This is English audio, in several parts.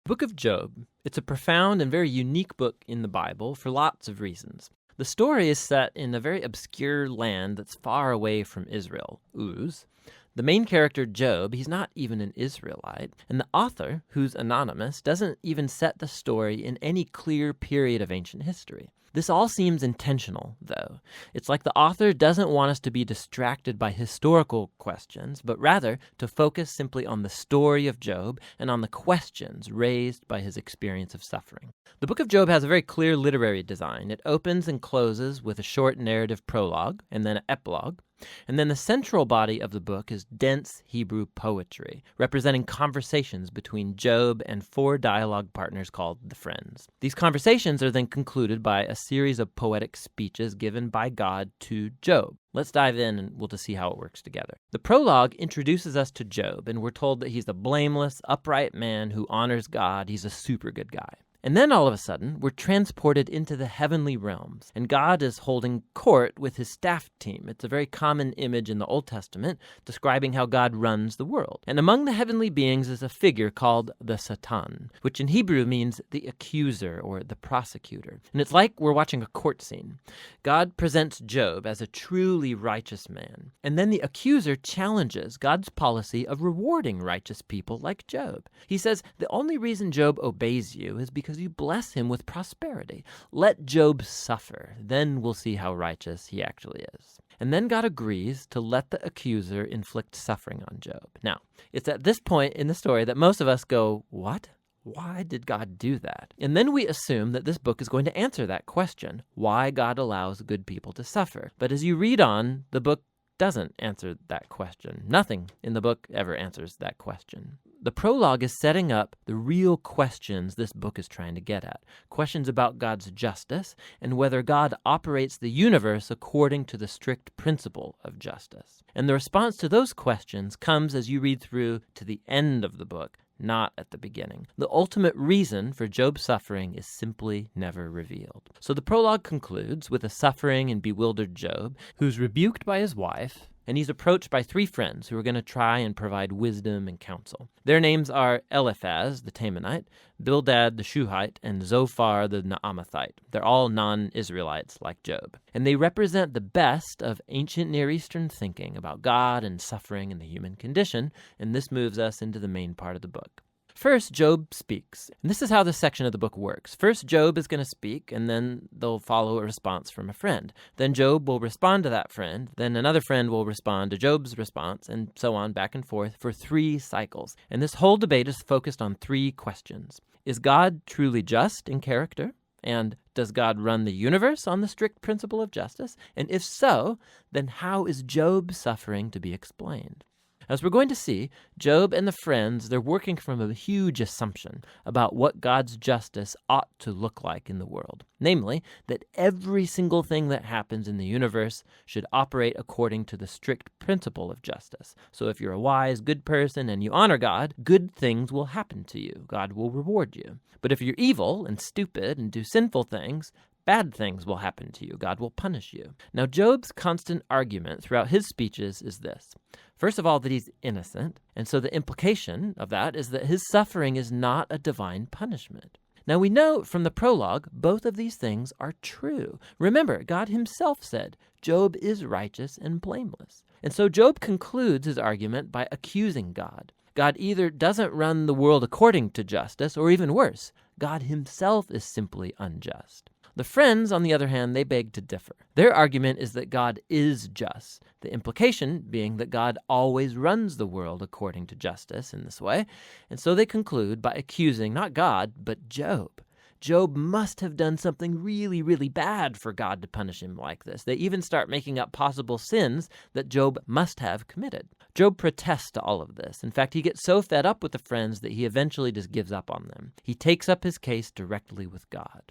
Book of Job. It's a profound and very unique book in the Bible for lots of reasons. The story is set in a very obscure land that's far away from Israel, Uz. The main character, Job, he's not even an Israelite, and the author, who's anonymous, doesn't even set the story in any clear period of ancient history. This all seems intentional, though. It's like the author doesn't want us to be distracted by historical questions, but rather to focus simply on the story of Job and on the questions raised by his experience of suffering. The book of Job has a very clear literary design. It opens and closes with a short narrative prologue and then an epilogue. And then the central body of the book is dense Hebrew poetry, representing conversations between Job and four dialogue partners called the Friends. These conversations are then concluded by a series of poetic speeches given by God to Job. Let's dive in and we'll just see how it works together. The prologue introduces us to Job, and we're told that he's a blameless, upright man who honors God. He's a super good guy. And then all of a sudden, we're transported into the heavenly realms, and God is holding court with his staff team. It's a very common image in the Old Testament describing how God runs the world. And among the heavenly beings is a figure called the Satan, which in Hebrew means the accuser or the prosecutor. And it's like we're watching a court scene. God presents Job as a truly righteous man, and then the accuser challenges God's policy of rewarding righteous people like Job. He says, the only reason Job obeys you is because you bless him with prosperity. Let Job suffer. Then we'll see how righteous he actually is. And then God agrees to let the accuser inflict suffering on Job. Now, it's at this point in the story that most of us go, what? Why did God do that? And then we assume that this book is going to answer that question, why God allows good people to suffer. But as you read on, the book doesn't answer that question. Nothing in the book ever answers that question. The prologue is setting up the real questions this book is trying to get at. Questions about God's justice and whether God operates the universe according to the strict principle of justice. And the response to those questions comes as you read through to the end of the book, not at the beginning. The ultimate reason for Job's suffering is simply never revealed. So the prologue concludes with a suffering and bewildered Job who's rebuked by his wife, and he's approached by three friends who are going to try and provide wisdom and counsel. Their names are Eliphaz, the Temanite, Bildad, the Shuhite, and Zophar, the Naamathite. They're all non-Israelites like Job. And they represent the best of ancient Near Eastern thinking about God and suffering and the human condition, and this moves us into the main part of the book. First, Job speaks. And this is how this section of the book works. First, Job is going to speak, and then they'll follow a response from a friend. Then Job will respond to that friend. Then another friend will respond to Job's response, and so on back and forth for 3 cycles. And this whole debate is focused on 3 questions. Is God truly just in character? And does God run the universe on the strict principle of justice? And if so, then how is Job's suffering to be explained? As we're going to see, Job and the friends, they're working from a huge assumption about what God's justice ought to look like in the world. Namely, that every single thing that happens in the universe should operate according to the strict principle of justice. So if you're a wise, good person and you honor God, good things will happen to you. God will reward you. But if you're evil and stupid and do sinful things, bad things will happen to you. God will punish you. Now, Job's constant argument throughout his speeches is this. First of all, that he's innocent, and so the implication of that is that his suffering is not a divine punishment. Now, we know from the prologue, both of these things are true. Remember, God himself said, Job is righteous and blameless. And so Job concludes his argument by accusing God. God either doesn't run the world according to justice, or even worse, God himself is simply unjust. The friends, on the other hand, they beg to differ. Their argument is that God is just, the implication being that God always runs the world according to justice in this way, and so they conclude by accusing not God, but Job. Job must have done something really, really bad for God to punish him like this. They even start making up possible sins that Job must have committed. Job protests to all of this. In fact, he gets so fed up with the friends that he eventually just gives up on them. He takes up his case directly with God.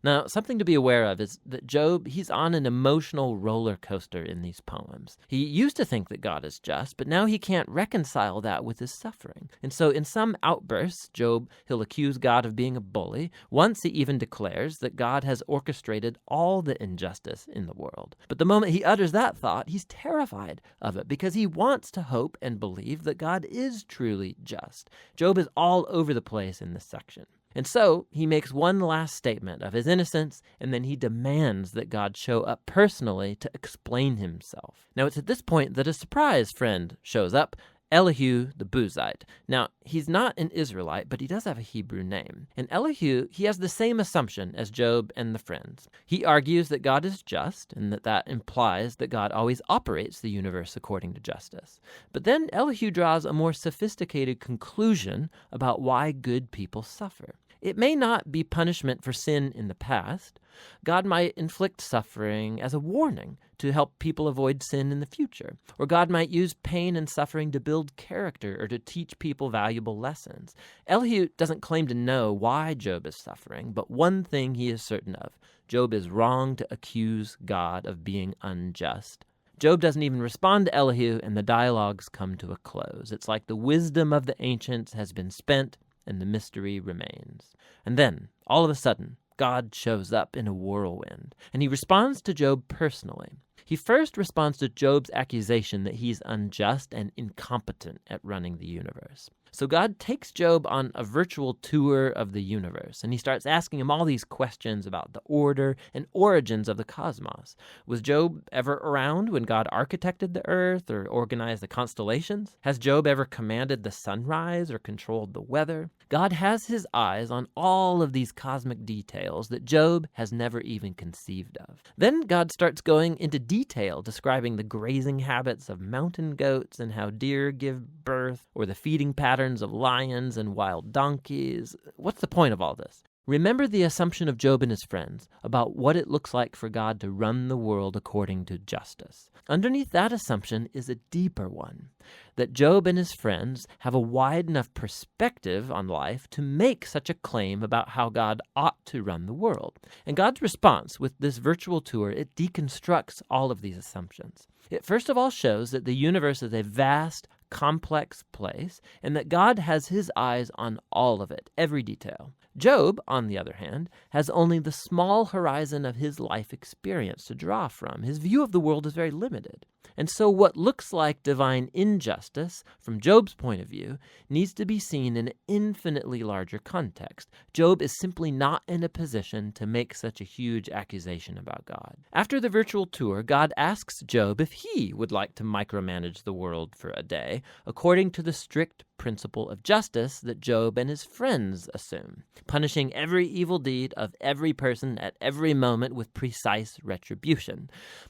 Now, something to be aware of is that Job, he's on an emotional roller coaster in these poems. He used to think that God is just, but now he can't reconcile that with his suffering. And so in some outbursts, Job, he'll accuse God of being a bully. Once he even declares that God has orchestrated all the injustice in the world. But the moment he utters that thought, he's terrified of it because he wants to hope and believe that God is truly just. Job is all over the place in this section. And so he makes one last statement of his innocence, and then he demands that God show up personally to explain himself. Now it's at this point that a surprise friend shows up, Elihu the Buzite. Now, he's not an Israelite, but he does have a Hebrew name. And Elihu, he has the same assumption as Job and the friends. He argues that God is just, and that implies that God always operates the universe according to justice. But then Elihu draws a more sophisticated conclusion about why good people suffer. It may not be punishment for sin in the past. God might inflict suffering as a warning to help people avoid sin in the future. Or God might use pain and suffering to build character or to teach people valuable lessons. Elihu doesn't claim to know why Job is suffering, but one thing he is certain of: Job is wrong to accuse God of being unjust. Job doesn't even respond to Elihu, and the dialogues come to a close. It's like the wisdom of the ancients has been spent, and the mystery remains. And then, all of a sudden, God shows up in a whirlwind, and he responds to Job personally. He first responds to Job's accusation that he's unjust and incompetent at running the universe. So God takes Job on a virtual tour of the universe, and he starts asking him all these questions about the order and origins of the cosmos. Was Job ever around when God architected the earth or organized the constellations? Has Job ever commanded the sunrise or controlled the weather? God has his eyes on all of these cosmic details that Job has never even conceived of. Then God starts going into detail describing the grazing habits of mountain goats and how deer give birth, or the feeding patterns of lions and wild donkeys. What's the point of all this? Remember the assumption of Job and his friends about what it looks like for God to run the world according to justice. Underneath that assumption is a deeper one, that Job and his friends have a wide enough perspective on life to make such a claim about how God ought to run the world. And God's response with this virtual tour, it deconstructs all of these assumptions. It first of all shows that the universe is a vast, complex place, and that God has his eyes on all of it, every detail. Job, on the other hand, has only the small horizon of his life experience to draw from. His view of the world is very limited. And so what looks like divine injustice, from Job's point of view, needs to be seen in an infinitely larger context. Job is simply not in a position to make such a huge accusation about God. After the virtual tour, God asks Job if he would like to micromanage the world for a day, according to the strict principle of justice that Job and his friends assume, punishing every evil deed of every person at every moment with precise retribution.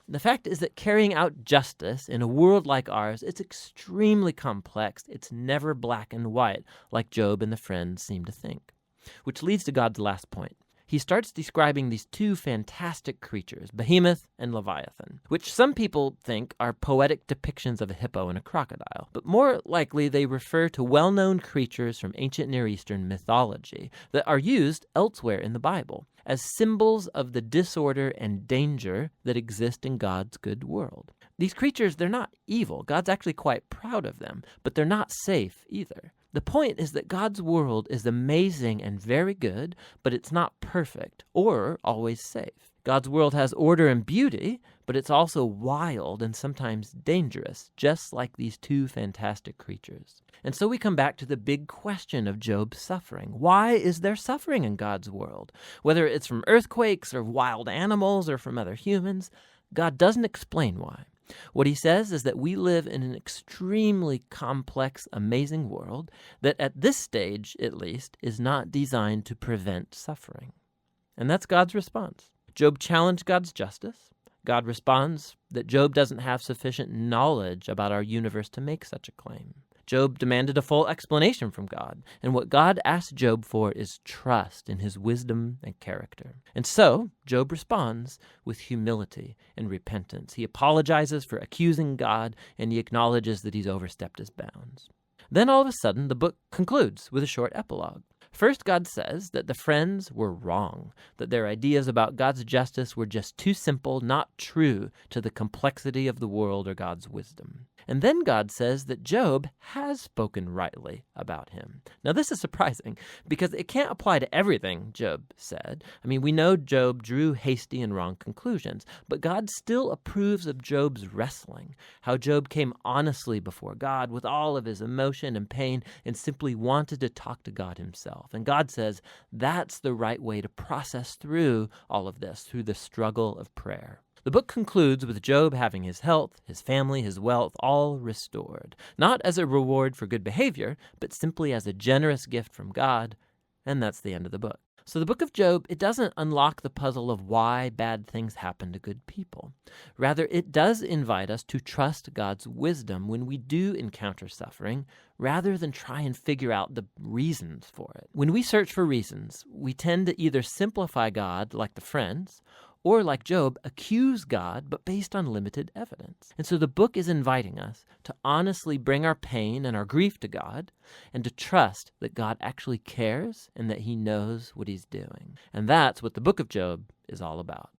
The fact is that carrying out justice in a world like ours, it's extremely complex. It's never black and white, like Job and the friends seem to think. Which leads to God's last point. He starts describing these two fantastic creatures, Behemoth and Leviathan, which some people think are poetic depictions of a hippo and a crocodile, but more likely they refer to well-known creatures from ancient Near Eastern mythology that are used elsewhere in the Bible as symbols of the disorder and danger that exist in God's good world. These creatures, they're not evil. God's actually quite proud of them, but they're not safe either. The point is that God's world is amazing and very good, but it's not perfect or always safe. God's world has order and beauty, but it's also wild and sometimes dangerous, just like these two fantastic creatures. And so we come back to the big question of Job's suffering. Why is there suffering in God's world? Whether it's from earthquakes or wild animals or from other humans, God doesn't explain why. What he says is that we live in an extremely complex, amazing world that at this stage, at least, is not designed to prevent suffering. And that's God's response. Job challenged God's justice. God responds that Job doesn't have sufficient knowledge about our universe to make such a claim. Job demanded a full explanation from God, and what God asked Job for is trust in his wisdom and character. And so, Job responds with humility and repentance. He apologizes for accusing God, and he acknowledges that he's overstepped his bounds. Then all of a sudden, the book concludes with a short epilogue. First, God says that the friends were wrong, that their ideas about God's justice were just too simple, not true to the complexity of the world or God's wisdom. And then God says that Job has spoken rightly about him. Now, this is surprising because it can't apply to everything Job said. I mean, we know Job drew hasty and wrong conclusions, but God still approves of Job's wrestling, how Job came honestly before God with all of his emotion and pain and simply wanted to talk to God himself. And God says that's the right way to process through all of this, through the struggle of prayer. The book concludes with Job having his health, his family, his wealth all restored, not as a reward for good behavior, but simply as a generous gift from God. And that's the end of the book. So the book of Job, it doesn't unlock the puzzle of why bad things happen to good people. Rather, it does invite us to trust God's wisdom when we do encounter suffering, rather than try and figure out the reasons for it. When we search for reasons, we tend to either simplify God like the friends, or like Job, accuse God, but based on limited evidence. And so the book is inviting us to honestly bring our pain and our grief to God and to trust that God actually cares and that he knows what he's doing. And that's what the book of Job is all about.